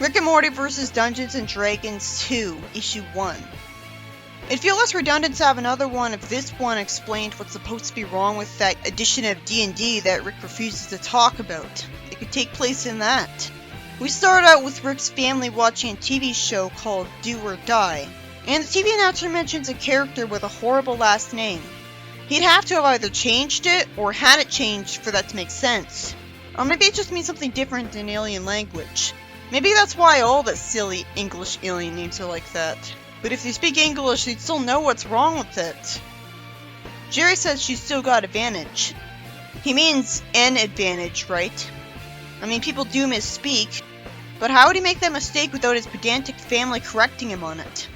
Rick and Morty vs. Dungeons & Dragons 2, Issue 1. It'd feel less redundant to have another one if this one explained what's supposed to be wrong with that edition of D&D that Rick refuses to talk about. It could take place in that. We start out with Rick's family watching a TV show called Do or Die, and the TV announcer mentions a character with a horrible last name. He'd have to have either changed it or had it changed for that to make sense. Or maybe it just means something different in alien language. Maybe that's why all the silly English alien names are like that. But if they speak English, they'd still know what's wrong with it. Jerry says she's still got advantage. He means an advantage, right? I mean, people do misspeak, but how would he make that mistake without his pedantic family correcting him on it?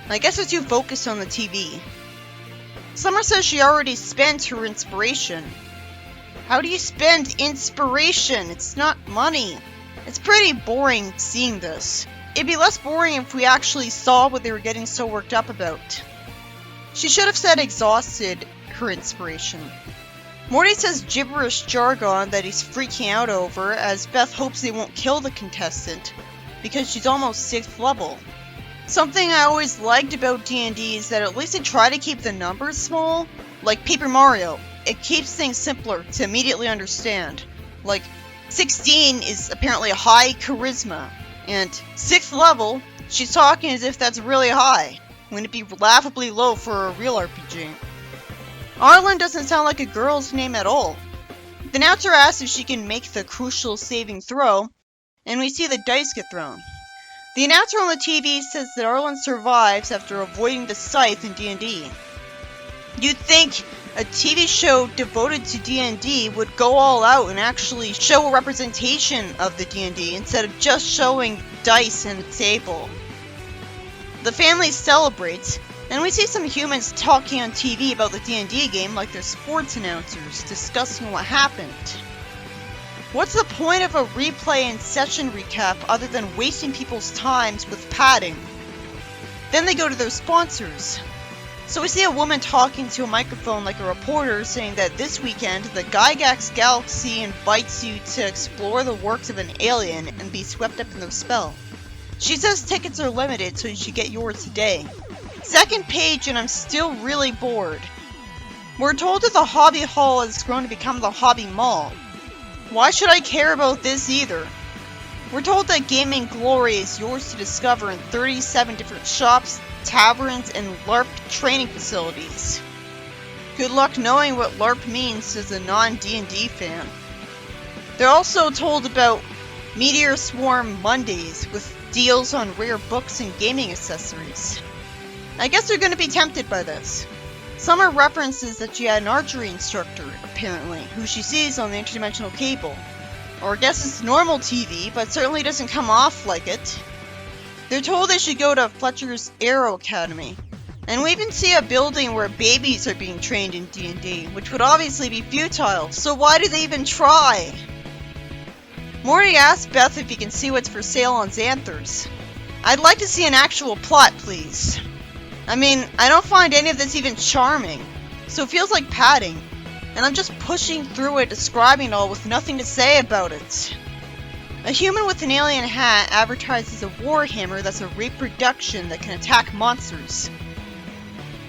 I guess they're too focused on the TV. Summer says she already spent her inspiration. How do you spend inspiration? It's not money. It's pretty boring seeing this. It'd be less boring if we actually saw what they were getting so worked up about. She should have said exhausted her inspiration. Morty says gibberish jargon that he's freaking out over, as Beth hopes they won't kill the contestant, because she's almost 6th level. Something I always liked about D&D is that at least they try to keep the numbers small. Like Paper Mario, it keeps things simpler to immediately understand. Like, 16 is apparently a high charisma, and 6th level, she's talking as if that's really high, when it'd be laughably low for a real RPG. Arlen doesn't sound like a girl's name at all. The announcer asks if she can make the crucial saving throw, and we see the dice get thrown. The announcer on the TV says that Arlen survives after avoiding the scythe in D&D. You'd think a TV show devoted to D&D would go all out and actually show a representation of the D&D instead of just showing dice and a table. The family celebrates, and we see some humans talking on TV about the D&D game like they're sports announcers discussing what happened. What's the point of a replay and session recap other than wasting people's times with padding? Then they go to their sponsors. So we see a woman talking to a microphone like a reporter saying that this weekend the Gygax Galaxy invites you to explore the works of an alien and be swept up in their spell. She says tickets are limited, so you should get yours today. Second page and I'm still really bored. We're told that the Hobby Hall has grown to become the Hobby Mall. Why should I care about this either? We're told that gaming glory is yours to discover in 37 different shops, taverns, and LARP training facilities. Good luck knowing what LARP means as a non-D&D fan. They're also told about Meteor Swarm Mondays with deals on rare books and gaming accessories. I guess they're going to be tempted by this. Summer references that she had an archery instructor, apparently, who she sees on the interdimensional cable. Or I guess it's normal TV, but certainly doesn't come off like it. They're told they should go to Fletcher's Aero Academy. And we even see a building where babies are being trained in D&D, which would obviously be futile, so why do they even try? Morty asks Beth if he can see what's for sale on Xanthers. I'd like to see an actual plot, please. I mean, I don't find any of this even charming, so it feels like padding. And I'm just pushing through it, describing it all with nothing to say about it. A human with an alien hat advertises a warhammer that's a reproduction that can attack monsters.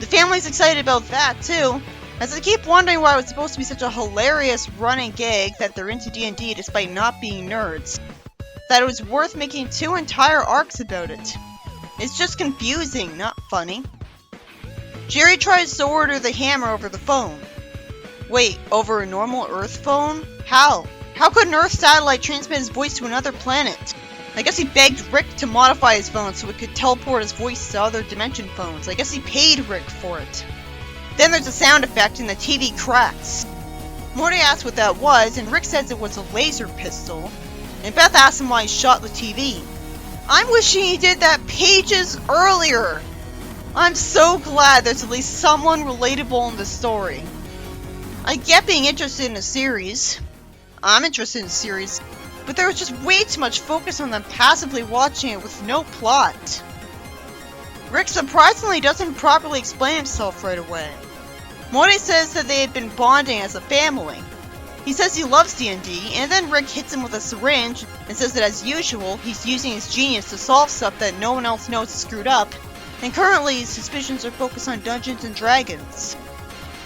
The family's excited about that too, as they keep wondering why it was supposed to be such a hilarious running gag that they're into D&D despite not being nerds. That it was worth making 2 entire arcs about it. It's just confusing, not funny. Jerry tries to order the hammer over the phone. Wait, over a normal Earth phone? How? How could an Earth satellite transmit his voice to another planet? I guess he begged Rick to modify his phone so it could teleport his voice to other dimension phones. I guess he paid Rick for it. Then there's a sound effect and the TV cracks. Morty asks what that was, and Rick says it was a laser pistol. And Beth asks him why he shot the TV. I'm wishing he did that pages earlier! I'm so glad there's at least someone relatable in the story. I get being interested in a series. I'm interested in a series, but there was just way too much focus on them passively watching it with no plot. Rick surprisingly doesn't properly explain himself right away. Morty says that they had been bonding as a family. He says he loves D&D, and then Rick hits him with a syringe and says that as usual, he's using his genius to solve stuff that no one else knows is screwed up, and currently his suspicions are focused on Dungeons and Dragons.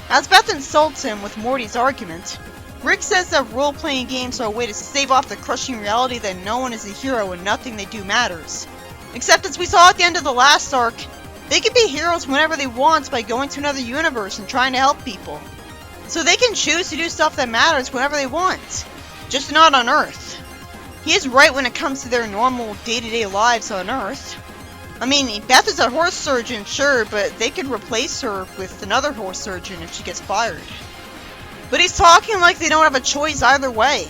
As Beth insults him with Morty's argument, Rick says that role-playing games are a way to stave off the crushing reality that no one is a hero and nothing they do matters. Except as we saw at the end of the last arc, they can be heroes whenever they want by going to another universe and trying to help people. So they can choose to do stuff that matters whenever they want, just not on Earth. He is right when it comes to their normal day-to-day lives on Earth. I mean, Beth is a horse surgeon, sure, but they could replace her with another horse surgeon if she gets fired. But he's talking like they don't have a choice either way.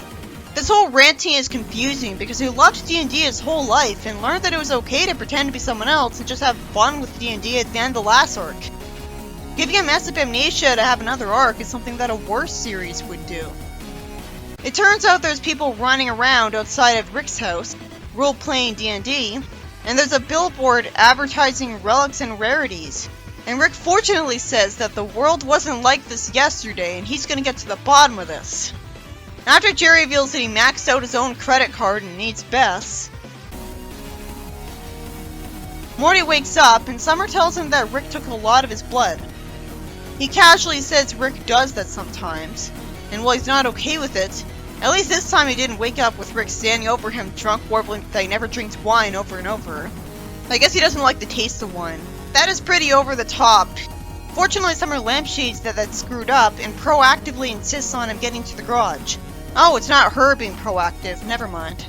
This whole ranting is confusing because he loved D&D his whole life and learned that it was okay to pretend to be someone else and just have fun with D&D at the end of the last arc. Giving him massive amnesia to have another arc is something that a worse series would do. It turns out there's people running around outside of Rick's house, role-playing D&D, and there's a billboard advertising relics and rarities. And Rick fortunately says that the world wasn't like this yesterday and he's gonna get to the bottom of this. After Jerry reveals that he maxed out his own credit card and needs Beth's, Morty wakes up and Summer tells him that Rick took a lot of his blood. He casually says Rick does that sometimes, and while he's not okay with it, at least this time he didn't wake up with Rick standing over him drunk warbling that he never drinks wine over and over. I guess he doesn't like the taste of wine. That is pretty over the top. Fortunately, Summer lampshades that's screwed up and proactively insists on him getting to the garage. Oh, it's not her being proactive, never mind.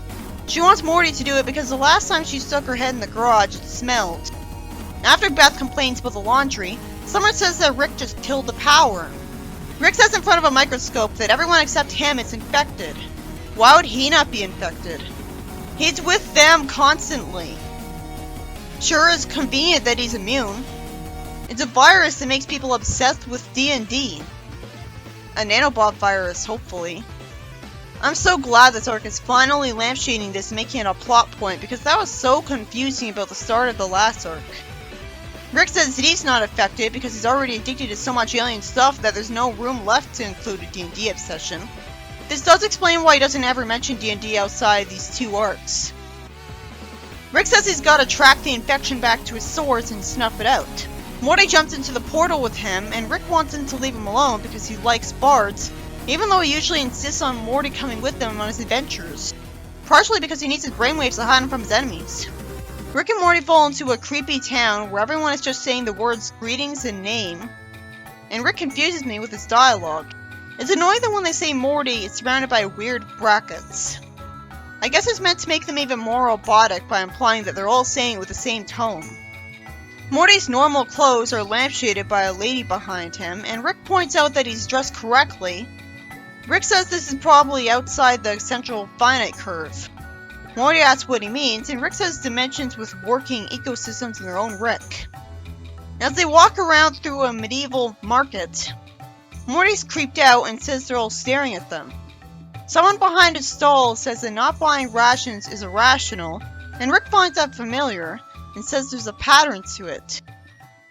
She wants Morty to do it because the last time she stuck her head in the garage, it smelled. After Beth complains about the laundry, Summer says that Rick just killed the power. Rick says in front of a microscope that everyone except him is infected. Why would he not be infected? He's with them constantly. Sure, it's convenient that he's immune. It's a virus that makes people obsessed with D&D. A nanobot virus, hopefully. I'm so glad this arc is finally lampshading this and making it a plot point because that was so confusing about the start of the last arc. Rick says that he's not affected because he's already addicted to so much alien stuff that there's no room left to include a D&D obsession. This does explain why he doesn't ever mention D&D outside these two arcs. Rick says he's gotta track the infection back to his source and snuff it out. Morty jumps into the portal with him, and Rick wants him to leave him alone because he likes bards, even though he usually insists on Morty coming with them on his adventures. Partially because he needs his brainwaves to hide him from his enemies. Rick and Morty fall into a creepy town where everyone is just saying the words greetings and name, and Rick confuses me with his dialogue. It's annoying that when they say Morty, it's surrounded by weird brackets. I guess it's meant to make them even more robotic by implying that they're all saying it with the same tone. Morty's normal clothes are lampshaded by a lady behind him, and Rick points out that he's dressed correctly. Rick says this is probably outside the central finite curve. Morty asks what he means, and Rick says dimensions with working ecosystems in their own Rick. As they walk around through a medieval market, Morty's creeped out and says they're all staring at them. Someone behind a stall says that not buying rations is irrational, and Rick finds that familiar and says there's a pattern to it.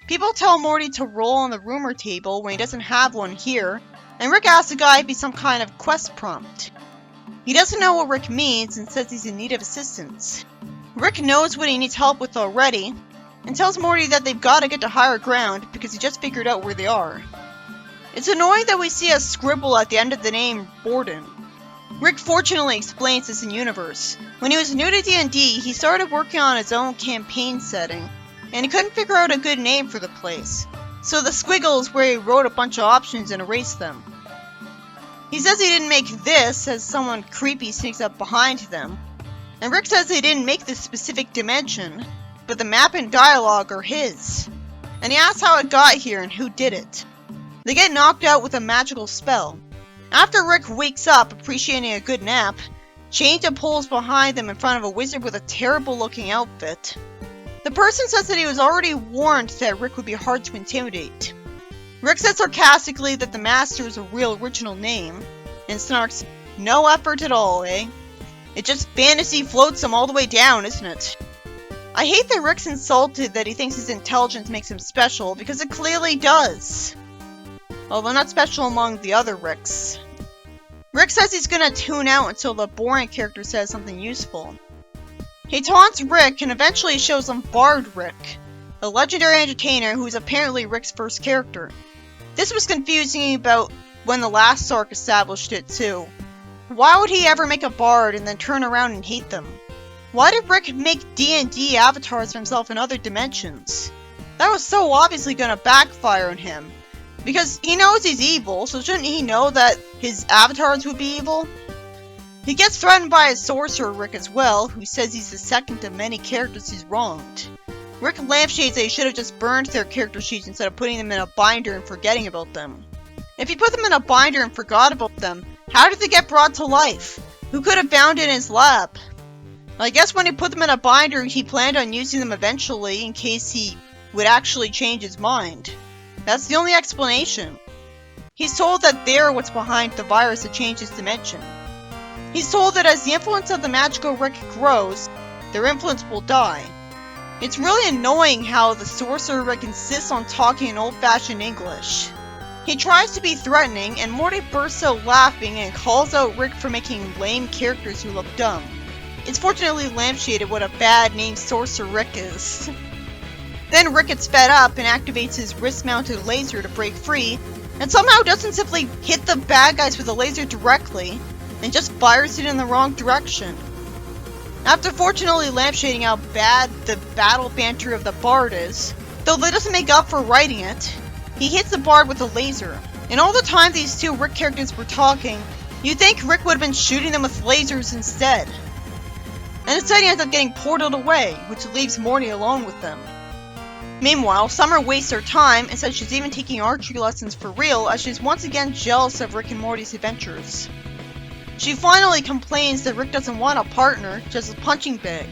People tell Morty to roll on the rumor table when he doesn't have one here, and Rick asks the guy if he's some kind of quest prompt. He doesn't know what Rick means and says he's in need of assistance. Rick knows what he needs help with already, and tells Morty that they've got to get to higher ground because he just figured out where they are. It's annoying that we see a scribble at the end of the name Borden. Rick fortunately explains this in universe. When he was new to D&D, he started working on his own campaign setting, and he couldn't figure out a good name for the place. So the squiggle is where he wrote a bunch of options and erased them. He says he didn't make this as someone creepy sneaks up behind them. And Rick says they didn't make this specific dimension, but the map and dialogue are his. And he asks how it got here and who did it. They get knocked out with a magical spell. After Rick wakes up, appreciating a good nap, Chainta pulls behind them in front of a wizard with a terrible looking outfit. The person says that he was already warned that Rick would be hard to intimidate. Rick says sarcastically that the Master is a real original name, and snarks, "No effort at all, eh? It just fantasy floats him all the way down, isn't it?" I hate that Rick's insulted that he thinks his intelligence makes him special, because it clearly does. Although not special among the other Ricks. Rick says he's gonna tune out until the boring character says something useful. He taunts Rick and eventually shows him Bard Rick, a legendary entertainer who is apparently Rick's first character. This was confusing about when the last arc established it too. Why would he ever make a bard and then turn around and hate them? Why did Rick make D&D avatars of himself in other dimensions? That was so obviously gonna backfire on him. Because he knows he's evil, so shouldn't he know that his avatars would be evil? He gets threatened by his sorcerer Rick as well, who says he's the second of many characters he's wronged. Rick lampshades that he should have just burned their character sheets instead of putting them in a binder and forgetting about them. If he put them in a binder and forgot about them, how did they get brought to life? Who could have found it in his lab? I guess when he put them in a binder, he planned on using them eventually in case he would actually change his mind. That's the only explanation. He's told that they're what's behind the virus that changed his dimension. He's told that as the influence of the magical Rick grows, their influence will die. It's really annoying how the sorcerer Rick insists on talking in old-fashioned English. He tries to be threatening, and Morty bursts out laughing and calls out Rick for making lame characters who look dumb. It's fortunately lampshaded what a bad named sorcerer Rick is. Then Rick gets fed up and activates his wrist-mounted laser to break free, and somehow doesn't simply hit the bad guys with the laser directly, and just fires it in the wrong direction. After fortunately lampshading how bad the battle banter of the Bard is, though that doesn't make up for writing it, he hits the Bard with a laser. And all the time these two Rick characters were talking, you'd think Rick would have been shooting them with lasers instead. And instead he ends up getting portaled away, which leaves Morty alone with them. Meanwhile, Summer wastes her time and says she's even taking archery lessons for real as she's once again jealous of Rick and Morty's adventures. She finally complains that Rick doesn't want a partner, just a punching bag.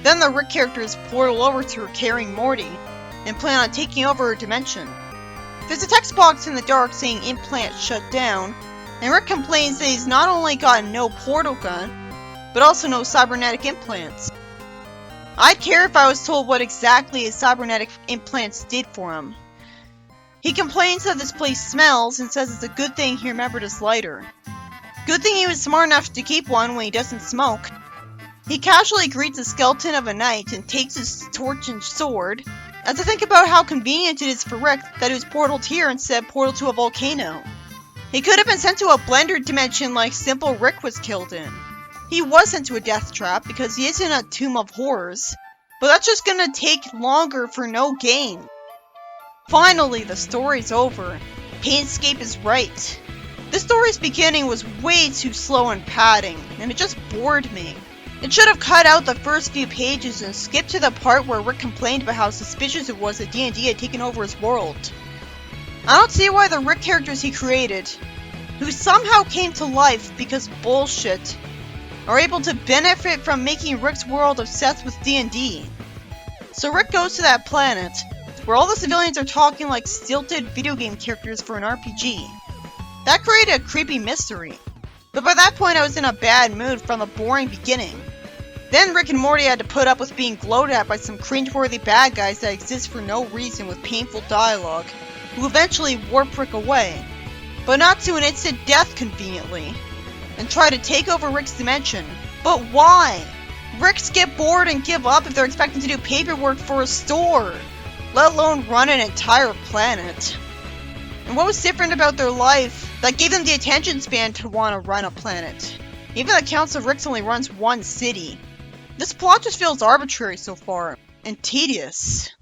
Then the Rick characters portal over to her carrying Morty, and plan on taking over her dimension. There's a text box in the dark saying implant shut down, and Rick complains that he's not only got no portal gun, but also no cybernetic implants. I'd care if I was told what exactly his cybernetic implants did for him. He complains that this place smells and says it's a good thing he remembered his lighter. Good thing he was smart enough to keep one when he doesn't smoke. He casually greets the skeleton of a knight and takes his torch and sword, as I think about how convenient it is for Rick that he was portaled here instead of portaled to a volcano. He could have been sent to a blender dimension like Simple Rick was killed in. He was sent to a death trap because he is in a tomb of horrors, but that's just gonna take longer for no gain. Finally, the story's over. Painscape is right. The story's beginning was way too slow and padding, and it just bored me. It should have cut out the first few pages and skipped to the part where Rick complained about how suspicious it was that D&D had taken over his world. I don't see why the Rick characters he created, who somehow came to life because of bullshit, are able to benefit from making Rick's world obsessed with D&D. So Rick goes to that planet, where all the civilians are talking like stilted video game characters for an RPG. That created a creepy mystery, but by that point I was in a bad mood from the boring beginning. Then Rick and Morty had to put up with being gloated at by some cringeworthy bad guys that exist for no reason with painful dialogue, who eventually warp Rick away, but not to an instant death conveniently, and try to take over Rick's dimension. But why? Ricks get bored and give up if they're expected to do paperwork for a store, let alone run an entire planet. And what was different about their life that gave them the attention span to want to run a planet? Even the Council of Ricks only runs one city. This plot just feels arbitrary so far, and tedious.